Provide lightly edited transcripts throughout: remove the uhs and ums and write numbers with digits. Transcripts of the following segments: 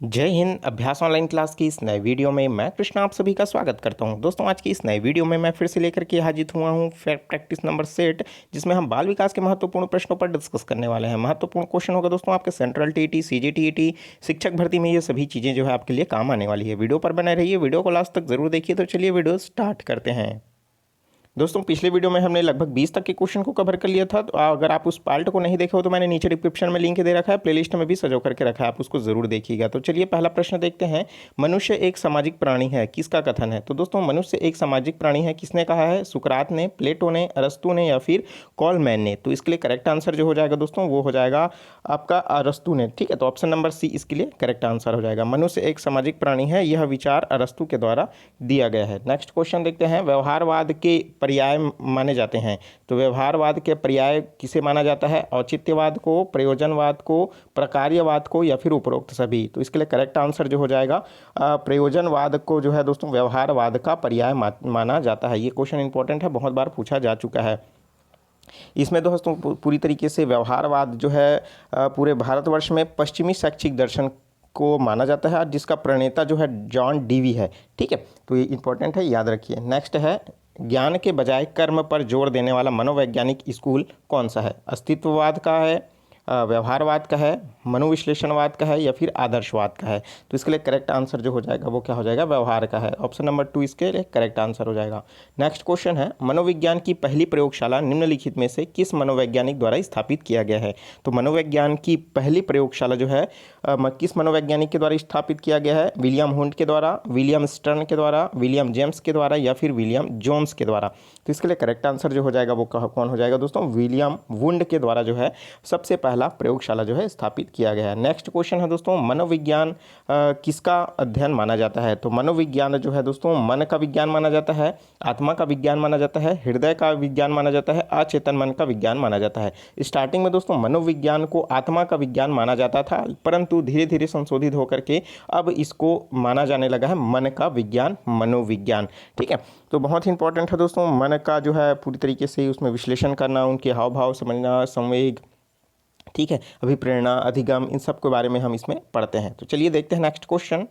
जय हिंद। अभ्यास online class की इस नए वीडियो में मैं कृष्णा आप सभी का स्वागत करता हूं। दोस्तों, आज की इस नए वीडियो में मैं फिर से लेकर के हाजिर हुआ हूं फैक्ट प्रैक्टिस नंबर सेट, जिसमें हम बाल विकास के महत्वपूर्ण प्रश्नों पर डिस्कस करने वाले हैं। महत्वपूर्ण क्वेश्चन होगा दोस्तों आपके सेंट्रल टीईटी, सीजीटीईटी, शिक्षक भर्ती में ये सभी चीज़ें जो है आपके लिए काम आने वाली है। वीडियो पर बने रहिए, वीडियो को लास्ट तक जरूर देखिए। तो चलिए वीडियो स्टार्ट करते हैं। दोस्तों, पिछले वीडियो में हमने लगभग 20 तक के क्वेश्चन को कवर कर लिया था। तो अगर आप उस पार्ट को नहीं देखे हो तो मैंने नीचे डिस्क्रिप्शन में लिंक दे रखा है, प्लेलिस्ट में भी सजो करके रखा है, आप उसको जरूर देखिएगा। तो चलिए पहला प्रश्न देखते हैं। मनुष्य एक सामाजिक प्राणी है, किसका कथन है? तो दोस्तों, मनुष्य एक सामाजिक प्राणी है किसने कहा है? सुकरात ने, प्लेटो ने, अरस्तु ने या फिर कॉलमैन ने? तो इसके लिए करेक्ट आंसर जो हो जाएगा दोस्तों वो हो जाएगा आपका अरस्तु ने। ठीक है, तो ऑप्शन नंबर सी इसके लिए करेक्ट आंसर हो जाएगा। मनुष्य एक सामाजिक प्राणी है, यह विचार अरस्तु के द्वारा दिया गया है। नेक्स्ट क्वेश्चन देखते हैं। व्यवहारवाद के पर्याय माने जाते हैं, तो व्यवहारवाद के पर्याय किसे माना जाता है? औचित्यवाद को, प्रयोजनवाद को, प्रकार्यवाद को या फिर उपरोक्त सभी? तो इसके लिए करेक्ट आंसर जो हो जाएगा प्रयोजनवाद को जो है दोस्तों व्यवहारवाद का पर्याय माना जाता है। ये क्वेश्चन इंपॉर्टेंट है, बहुत बार पूछा जा चुका है। इसमें दोस्तों पूरी तरीके से व्यवहारवाद जो है पूरे भारतवर्ष में पश्चिमी शैक्षिक दर्शन को माना जाता है, जिसका प्रणेता जो है जॉन डीवी है। ठीक है, तो ये इंपॉर्टेंट है, याद रखिए। नेक्स्ट है, ज्ञान के बजाय कर्म पर जोर देने वाला मनोवैज्ञानिक स्कूल कौन सा है? अस्तित्ववाद का है, व्यवहारवाद का है, मनोविश्लेषणवाद का है या फिर आदर्शवाद का है? तो इसके लिए करेक्ट आंसर जो हो जाएगा वो क्या हो जाएगा? व्यवहार का है। ऑप्शन नंबर 2 इसके लिए करेक्ट आंसर हो जाएगा। नेक्स्ट क्वेश्चन है, मनोविज्ञान की पहली प्रयोगशाला निम्नलिखित में से किस मनोवैज्ञानिक द्वारा स्थापित किया गया है? तो मनोविज्ञान की पहली प्रयोगशाला जो है किस मनोवैज्ञानिक के द्वारा स्थापित किया गया है? विलियम हुंट के द्वारा, विलियम स्टर्न के द्वारा, विलियम जेम्स के द्वारा या फिर विलियम जोन्स के द्वारा? तो इसके लिए करेक्ट आंसर जो हो जाएगा वो कौन हो जाएगा दोस्तों? विलियम वुंड के द्वारा जो है सबसे पहला प्रयोगशाला जो है स्थापित किया गया है। नेक्स्ट क्वेश्चन है दोस्तों, मनोविज्ञान किसका अध्ययन माना जाता है? तो मनोविज्ञान जो है दोस्तों मन का विज्ञान माना जाता है, आत्मा का विज्ञान माना जाता है, हृदय का विज्ञान माना जाता है, अचेतन मन का विज्ञान माना जाता है। स्टार्टिंग में दोस्तों मनोविज्ञान को आत्मा का विज्ञान माना जाता था, परंतु धीरे धीरे संशोधित होकर के अब इसको माना जाने लगा है मन का विज्ञान, मनोविज्ञान। ठीक है, तो बहुत ही इंपॉर्टेंट है दोस्तों मन का जो है पूरी तरीके से उसमें विश्लेषण करना, उनके हाव भाव समझना, संवेग, ठीक है, अभिप्रेरणा, अधिगम, इन सब के बारे में हम इसमें पढ़ते हैं। तो चलिए देखते हैं नेक्स्ट क्वेश्चन।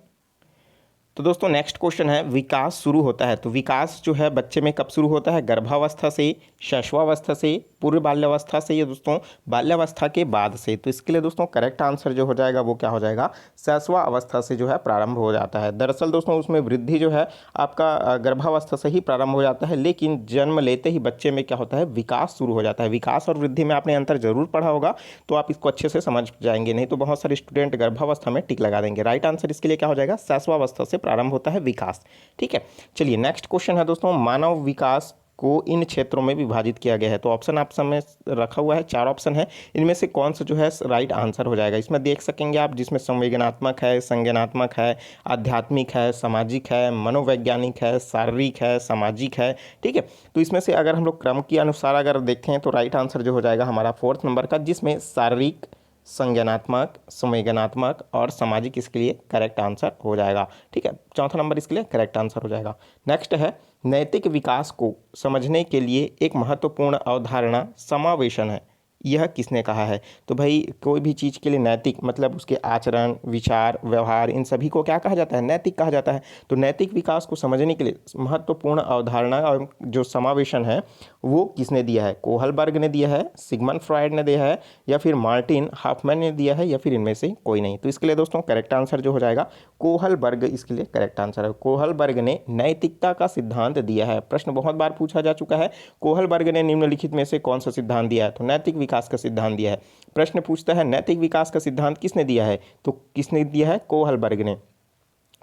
तो दोस्तों नेक्स्ट क्वेश्चन है, विकास शुरू होता है, तो विकास जो है बच्चे में कब शुरू होता है? गर्भावस्था से, शैशवावस्था से, पूर्व बाल्यावस्था से या दोस्तों बाल्यावस्था के बाद से? तो इसके लिए दोस्तों करेक्ट आंसर जो हो जाएगा वो क्या हो जाएगा? शैशवा अवस्था से जो है प्रारंभ हो जाता है। दरअसल दोस्तों उसमें वृद्धि जो है आपका गर्भावस्था से ही प्रारंभ हो जाता है, लेकिन जन्म लेते ही बच्चे में क्या होता है? विकास शुरू हो जाता है। विकास और वृद्धि में आपने अंतर जरूर पढ़ा होगा, तो आप इसको अच्छे से समझ जाएंगे, नहीं तो बहुत सारे स्टूडेंट गर्भावस्था में टिक लगा देंगे। राइट आंसर इसके लिए क्या हो जाएगा? शैशवावस्था से प्रारंभ होता है विकास। ठीक है, चलिए नेक्स्ट क्वेश्चन है दोस्तों, मानव विकास को इन क्षेत्रों में विभाजित किया गया है। तो ऑप्शन आप सामने रखा हुआ है, 4 ऑप्शन है, इनमें से कौन सा जो है राइट आंसर हो जाएगा? इसमें देख सकेंगे आप, जिसमें संवेदनात्मक है, संज्ञानात्मक है, आध्यात्मिक है, सामाजिक है, मनोवैज्ञानिक है, शारीरिक है, सामाजिक है। ठीक है, तो इसमें से अगर हम लोग क्रम के अनुसार अगर देखते हैं तो राइट आंसर जो हो जाएगा हमारा 4th नंबर का, जिसमें शारीरिक, संज्ञानात्मक, संवेदनात्मक और सामाजिक इसके लिए करेक्ट आंसर हो जाएगा। ठीक है, 4था नंबर इसके लिए करेक्ट आंसर हो जाएगा। नेक्स्ट है, नैतिक विकास को समझने के लिए एक महत्वपूर्ण अवधारणा समावेशन है, यह किसने कहा है? तो भाई कोई भी चीज़ के लिए नैतिक मतलब उसके आचरण, विचार, व्यवहार, इन सभी को क्या कहा जाता है? नैतिक कहा जाता है। तो नैतिक विकास को समझने के लिए महत्वपूर्ण अवधारणा और जो समावेशन है वो किसने दिया है? कोहलबर्ग ने दिया है, सिगमंड फ्रॉयड ने दिया है या फिर मार्टिन हॉफमैन ने दिया है या फिर इनमें से कोई नहीं? तो इसके लिए दोस्तों करेक्ट आंसर जो हो जाएगा कोहलबर्ग इसके लिए करेक्ट आंसर है। कोहलबर्ग ने नैतिकता का सिद्धांत दिया है। प्रश्न बहुत बार पूछा जा चुका है, कोहलबर्ग ने निम्नलिखित में से कौन सा सिद्धांत दिया है? तो नैतिक विकास का सिद्धांत दिया है। प्रश्न पूछता है नैतिक विकास का सिद्धांत किसने दिया है? तो किसने दिया है? कोहलबर्ग ने।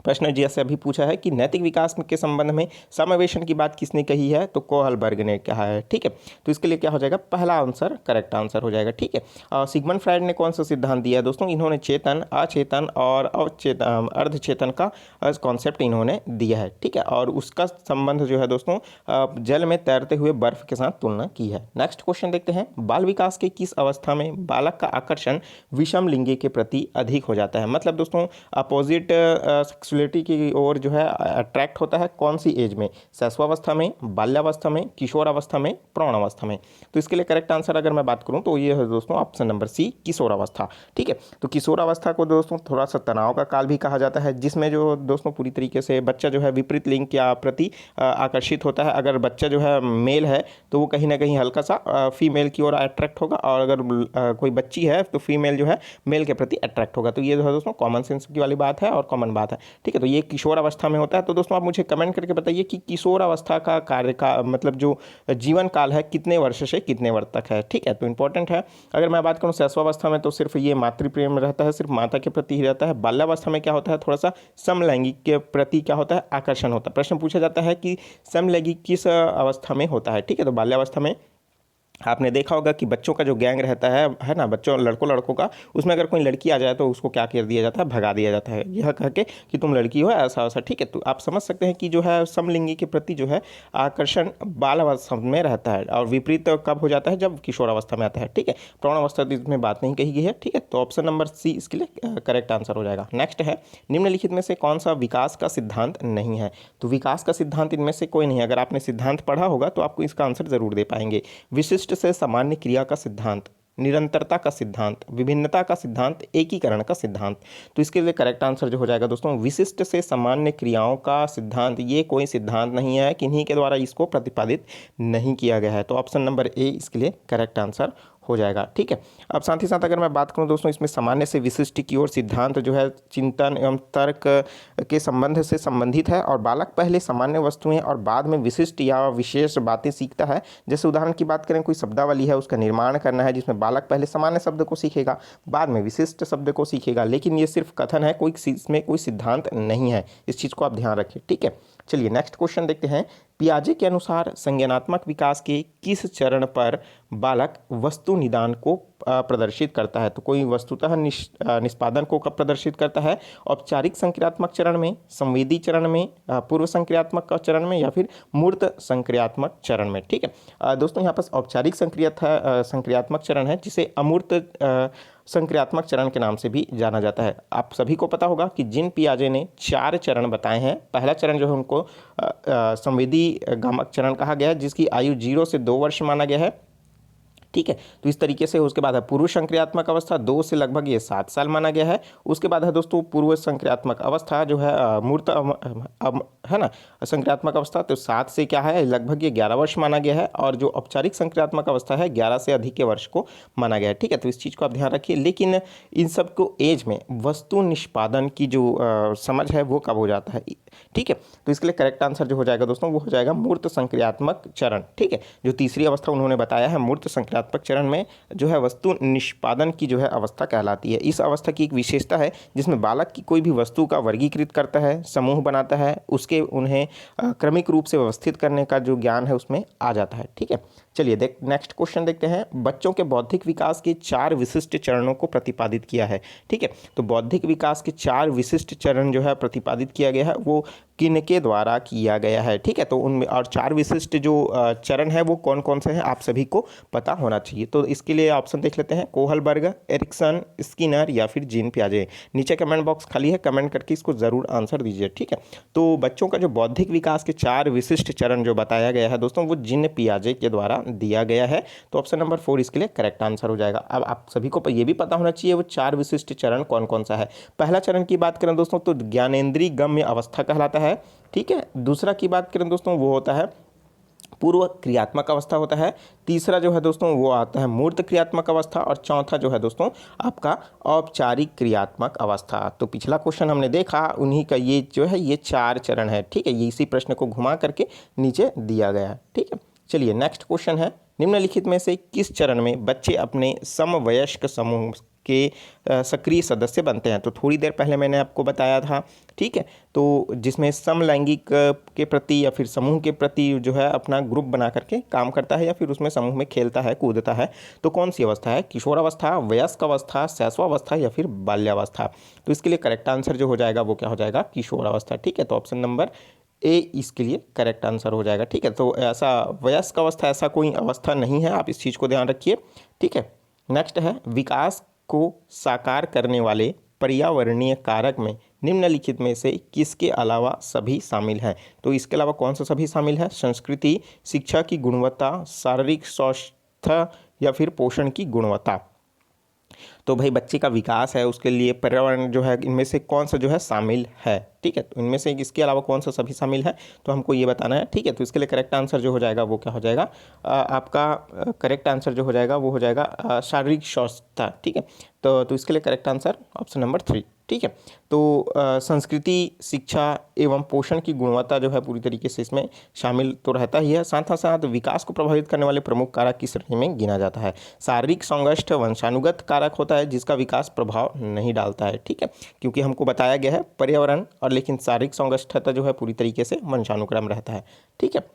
प्रश्न जैसे अभी पूछा है कि नैतिक विकास के संबंध में समावेशन की बात किसने कही है? तो कोहलबर्ग ने कहा है। ठीक है, तो इसके लिए क्या हो जाएगा? पहला आंसर करेक्ट आंसर हो जाएगा। ठीक है, सिगमंड फ्राइड ने कौन सा सिद्धांत दिया है दोस्तों? इन्होंने चेतन, अचेतन और अर्धचेतन का कॉन्सेप्ट इन्होंने दिया है। ठीक है, और उसका संबंध जो है दोस्तों जल में तैरते हुए बर्फ के साथ तुलना की है। नेक्स्ट क्वेश्चन देखते हैं, बाल विकास के किस अवस्था में बालक का आकर्षण विषम लिंगी के प्रति अधिक हो जाता है? मतलब दोस्तों अपोजिट सेक्सुअलिटी की ओर जो है अट्रैक्ट होता है कौन सी एज में? शैशवावस्था में, बाल्यावस्था में, किशोरावस्था में, प्रौढ़ावस्था में? तो इसके लिए करेक्ट आंसर अगर मैं बात करूं तो ये है दोस्तों ऑप्शन नंबर सी, किशोरावस्था। ठीक है, तो किशोरावस्था को दोस्तों थोड़ा सा तनाव का काल भी कहा जाता है, जिसमें जो दोस्तों पूरी तरीके से बच्चा जो है विपरीत लिंग के प्रति आकर्षित होता है। अगर बच्चा जो है मेल है तो वो कहीं ना कहीं हल्का सा फीमेल की ओर अट्रैक्ट होगा, और अगर कोई बच्ची है तो फीमेल जो है मेल के प्रति अट्रैक्ट होगा। तो ये जो है दोस्तों कॉमन सेंस की वाली बात है और कॉमन बात है। ठीक है, तो ये किशोर अवस्था में होता है। तो दोस्तों आप मुझे कमेंट करके बताइए कि किशोर अवस्था का कार्य का मतलब जो जीवन काल है कितने वर्ष से कितने वर्ष तक है। ठीक है, तो इंपॉर्टेंट है। अगर मैं बात करूँ शैशवावस्था में तो सिर्फ ये मातृ प्रेम रहता है, सिर्फ माता के प्रति ही रहता है। बाल्यावस्था में क्या होता है, थोड़ा सा समलैंगिक के प्रति क्या होता है, आकर्षण होता है। प्रश्न पूछा जाता है कि समलैंगिक किस अवस्था में होता है। ठीक है, तो बाल्यावस्था में आपने देखा होगा कि बच्चों का जो गैंग रहता है ना, बच्चों लड़कों का, उसमें अगर कोई लड़की आ जाए तो उसको क्या कर दिया जाता है, भगा दिया जाता है, यह कह के कि तुम लड़की हो ऐसा वैसा। ठीक है, तो आप समझ सकते हैं कि जो है समलिंगी के प्रति जो है आकर्षण बाल अवस्था में रहता है, और विपरीत कब हो जाता है, जब किशोर अवस्था में आता है। ठीक है, प्रौढ़ अवस्था तो इसमें बात नहीं कही गई है। ठीक है, तो ऑप्शन नंबर सी इसके लिए करेक्ट आंसर हो जाएगा। नेक्स्ट है, निम्नलिखित में से कौन सा विकास का सिद्धांत नहीं है? तो विकास का सिद्धांत इनमें से कोई नहीं है। अगर आपने सिद्धांत पढ़ा होगा तो आपको इसका आंसर जरूर दे पाएंगे। विशिष्ट से सामान्य क्रिया का सिद्धांत, निरंतरता का सिद्धांत, विभिन्नता का सिद्धांत, एकीकरण का सिद्धांत। तो इसके लिए करेक्ट आंसर जो हो जाएगा दोस्तों विशिष्ट से सामान्य क्रियाओं का सिद्धांत। ये कोई सिद्धांत नहीं है, किन्हीं के द्वारा इसको प्रतिपादित नहीं किया गया है। तो ऑप्शन नंबर ए इसके लिए करेक्ट आंसर हो जाएगा। ठीक है, अब साथ ही साथ अगर मैं बात करूं दोस्तों इसमें सामान्य से विशिष्ट की ओर सिद्धांत जो है चिंतन एवं तर्क के संबंध से संबंधित है, और बालक पहले सामान्य वस्तुएं और बाद में विशिष्ट या विशेष बातें सीखता है। जैसे उदाहरण की बात करें, कोई शब्दावली है उसका निर्माण करना है, जिसमें बालक पहले सामान्य शब्द को सीखेगा, बाद में विशिष्ट शब्द को सीखेगा। लेकिन ये सिर्फ कथन है, कोई इसमें कोई सिद्धांत नहीं है। इस चीज़ को आप ध्यान रखिए। ठीक है, चलिए नेक्स्ट क्वेश्चन देखते हैं। पियाजे के अनुसार संज्ञानात्मक विकास के किस चरण पर बालक वस्तु निदान को प्रदर्शित करता है? तो कोई वस्तुतः निष्पादन को कब प्रदर्शित करता है? औपचारिक संक्रियात्मक चरण में, संवेदी चरण में, पूर्व संक्रियात्मक चरण में, या फिर मूर्त संक्रियात्मक चरण में? ठीक है दोस्तों, यहाँ पर औपचारिक संक्रियात्मक चरण है, जिसे अमूर्त संक्रियात्मक चरण के नाम से भी जाना जाता है। आप सभी को पता होगा कि जिन पियाजे ने 4 चरण बताए हैं, पहला चरण जो है उनको संवेदी गामक चरण कहा गया है, जिसकी आयु 0 से 2 वर्ष माना गया है। ठीक है, तो इस तरीके से उसके बाद है पूर्व संक्रियात्मक अवस्था, 2 से लगभग ये 7 साल माना गया है। उसके बाद है दोस्तों पूर्व संक्रियात्मक अवस्था जो है मूर्त है ना, संक्रियात्मक अवस्था, तो 7 से क्या है लगभग ये 11 वर्ष माना गया है। और जो औपचारिक संक्रियात्मक अवस्था है 11 से अधिक के वर्ष को माना गया है। ठीक है, तो इस चीज़ को आप ध्यान रखिए। लेकिन इन सबको एज में वस्तु निष्पादन की जो समझ है वो कब हो जाता है? ठीक है, तो इसके लिए करेक्ट आंसर जो हो जाएगा दोस्तों वो हो जाएगा मूर्त संक्रियात्मक चरण। ठीक है, जो तीसरी अवस्था उन्होंने बताया है मूर्त संक्रियात्मक चरण में जो है वस्तु निष्पादन की जो है अवस्था कहलाती है। इस अवस्था की एक विशेषता है जिसमें बालक की कोई भी वस्तु का वर्गीकृत करता है, समूह बनाता है, उसके उन्हें क्रमिक रूप से व्यवस्थित करने का जो ज्ञान है उसमें आ जाता है। ठीक है, चलिए नेक्स्ट क्वेश्चन देखते हैं। बच्चों के बौद्धिक विकास के 4 विशिष्ट चरणों को प्रतिपादित किया है। ठीक है, तो बौद्धिक विकास के 4 विशिष्ट चरण जो है प्रतिपादित किया गया है वो किनके द्वारा किया गया है? ठीक है, तो उनमें और 4 विशिष्ट जो चरण है वो कौन कौन से हैं आप सभी को पता होना चाहिए। तो इसके लिए ऑप्शन देख लेते हैं, कोहलबर्ग, एरिक्सन, स्किनर या फिर जीन पियाजे। नीचे कमेंट बॉक्स खाली है, कमेंट करके इसको ज़रूर आंसर दीजिए। ठीक है, तो बच्चों का जो बौद्धिक विकास के 4 विशिष्ट चरण जो बताया गया है दोस्तों वो जीन पियाजे के द्वारा दिया गया है। तो ऑप्शन नंबर 4 इसके लिए करेक्ट आंसर हो जाएगा। अब आप सभी को ये भी पता होना चाहिए वो 4 विशिष्ट चरण कौन कौन सा है। पहला चरण की बात करें दोस्तों तो ज्ञानेंद्रिय गम्य अवस्था कहलाता है। ठीक है, दूसरा की बात करें दोस्तों वो होता है पूर्व क्रियात्मक अवस्था होता है। तीसरा जो है दोस्तों वो आता है मूर्त क्रियात्मक अवस्था, और चौथा जो है दोस्तों आपका औपचारिक क्रियात्मक अवस्था। तो पिछला क्वेश्चन हमने देखा उन्हीं का ये जो है ये 4 चरण है। ठीक है, ये इसी प्रश्न को घुमा करके नीचे दिया गया है। ठीक है, चलिए नेक्स्ट क्वेश्चन है, निम्नलिखित में से किस चरण में बच्चे अपने समवयस्क समूह के सक्रिय सदस्य बनते हैं? तो थोड़ी देर पहले मैंने आपको बताया था। ठीक है, तो जिसमें समलैंगिक के प्रति या फिर समूह के प्रति जो है अपना ग्रुप बना करके काम करता है, या फिर उसमें समूह में खेलता है कूदता है। तो कौन सी अवस्था है? किशोरावस्था, वयस्क अवस्था, शैशवावस्था या फिर बाल्यावस्था? तो इसके लिए करेक्ट आंसर जो हो जाएगा वो क्या हो जाएगा? किशोरावस्था। ठीक है, तो ऑप्शन नंबर ए इसके लिए करेक्ट आंसर हो जाएगा। ठीक है, तो ऐसा वयस्क अवस्था ऐसा कोई अवस्था नहीं है, आप इस चीज़ को ध्यान रखिए। ठीक है, नेक्स्ट है विकास को साकार करने वाले पर्यावरणीय कारक में निम्नलिखित में से किसके अलावा सभी शामिल हैं? तो इसके अलावा कौन सा सभी शामिल है? संस्कृति, शिक्षा की गुणवत्ता, शारीरिक स्वास्थ्य या फिर पोषण की गुणवत्ता। तो भाई बच्चे का विकास है उसके लिए पर्यावरण जो है इनमें से कौन सा जो है शामिल है, ठीक है। तो इनमें से इसके अलावा कौन सा सभी शामिल है तो हमको ये बताना है, ठीक है। तो इसके लिए करेक्ट आंसर जो हो जाएगा वो क्या हो जाएगा, आपका करेक्ट आंसर जो हो जाएगा वो हो जाएगा शारीरिक स्वास्थ्य, ठीक है। तो इसके लिए करेक्ट आंसर ऑप्शन नंबर 3, ठीक है। तो संस्कृति, शिक्षा एवं पोषण की गुणवत्ता जो है पूरी तरीके से इसमें शामिल तो रहता ही है। साथ ही साथ विकास को प्रभावित करने वाले प्रमुख कारक की श्रेणी में गिना जाता है। शारीरिक संघर्ष वंशानुगत कारक होता है जिसका विकास प्रभाव नहीं डालता है, ठीक है, क्योंकि हमको बताया गया है पर्यावरण और लेकिन शारीरिक संघर्षता जो है पूरी तरीके से वंशानुक्रम रहता है, ठीक है।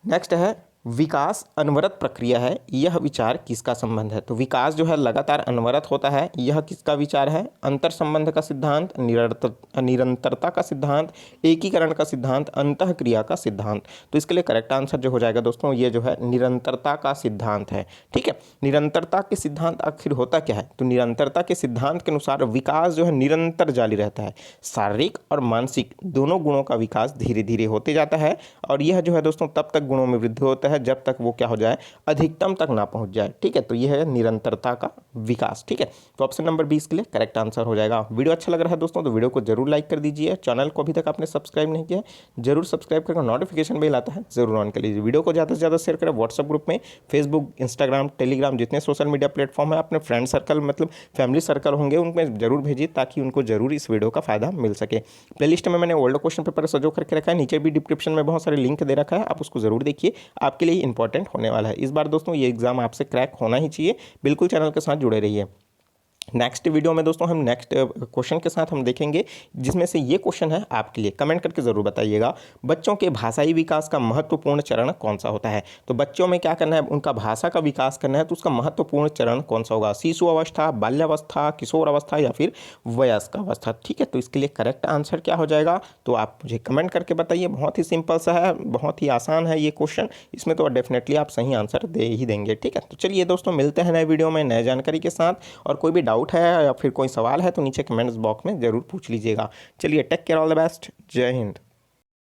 नेक्स्ट है विकास अनवरत प्रक्रिया है, यह विचार किसका संबंध है? तो विकास जो है लगातार अनवरत होता है, यह किसका विचार है? अंतर संबंध का सिद्धांत, निरंतरता का सिद्धांत, एकीकरण का सिद्धांत, अंतःक्रिया का सिद्धांत। तो इसके लिए करेक्ट आंसर जो हो जाएगा दोस्तों ये जो है निरंतरता का सिद्धांत है, ठीक है। निरंतरता के सिद्धांत आखिर होता क्या है? तो निरंतरता के सिद्धांत के अनुसार विकास जो है निरंतर जारी रहता है। शारीरिक और मानसिक दोनों गुणों का विकास धीरे धीरे होते जाता है और यह जो है दोस्तों तब तक गुणों में वृद्धि होता है जब तक वो क्या हो जाए, अधिकतम तक ना पहुंच जाए, ठीक है। तो यह है निरंतरता का विकास, ठीक है। तो ऑप्शन नंबर 20 के लिए करेक्ट आंसर हो जाएगा। वीडियो अच्छा लग रहा है दोस्तों तो वीडियो को जरूर लाइक कर दीजिए। चैनल को अभी तक आपने सब्सक्राइब नहीं किया है जरूर सब्सक्राइब करके नोटिफिकेशन बेल आता है जरूर ऑन कर लीजिए। वीडियो को ज़्यादा से ज़्यादा शेयर करें व्हाट्सएप ग्रुप में, फेसबुक, इंस्टाग्राम, टेलीग्राम जितने सोशल मीडिया प्लेटफॉर्म है अपने फ्रेंड सर्कल मतलब फैमिली सर्कल होंगे उनमें जरूर भेजिए ताकि उनको जरूर इस वीडियो का फायदा मिल सके। प्लेलिस्ट में मैंने ओल्ड क्वेश्चन पेपर सजो करके रखा है, नीचे भी डिस्क्रिप्शन में बहुत सारे लिंक दे रखा है, आप उसको जरूर देखिए, आपके लिए इंपॉर्टेंट होने वाला है। इस बार दोस्तों ये एग्जाम आपसे क्रैक होना ही चाहिए, बिल्कुल चैनल के साथ जुड़े रहिए। नेक्स्ट वीडियो में दोस्तों हम नेक्स्ट क्वेश्चन के साथ हम देखेंगे जिसमें से ये क्वेश्चन है आपके लिए, कमेंट करके ज़रूर बताइएगा। बच्चों के भाषाई विकास का महत्वपूर्ण चरण कौन सा होता है? तो बच्चों में क्या करना है, उनका भाषा का विकास करना है तो उसका महत्वपूर्ण चरण कौन सा होगा? शिशु अवस्था, बाल्यावस्था, किशोर अवस्था या फिर वयस्क अवस्था, ठीक है। तो इसके लिए करेक्ट आंसर क्या हो जाएगा तो आप मुझे कमेंट करके बताइए। बहुत ही सिंपल सा है, बहुत ही आसान है ये क्वेश्चन, इसमें तो डेफिनेटली आप सही आंसर दे ही देंगे, ठीक है। तो चलिए दोस्तों मिलते हैं नए वीडियो में नए जानकारी के साथ, और कोई भी डाउट है या फिर कोई सवाल है तो नीचे कमेंट्स बॉक्स में ज़रूर पूछ लीजिएगा। चलिए take care, all the best, जय हिंद।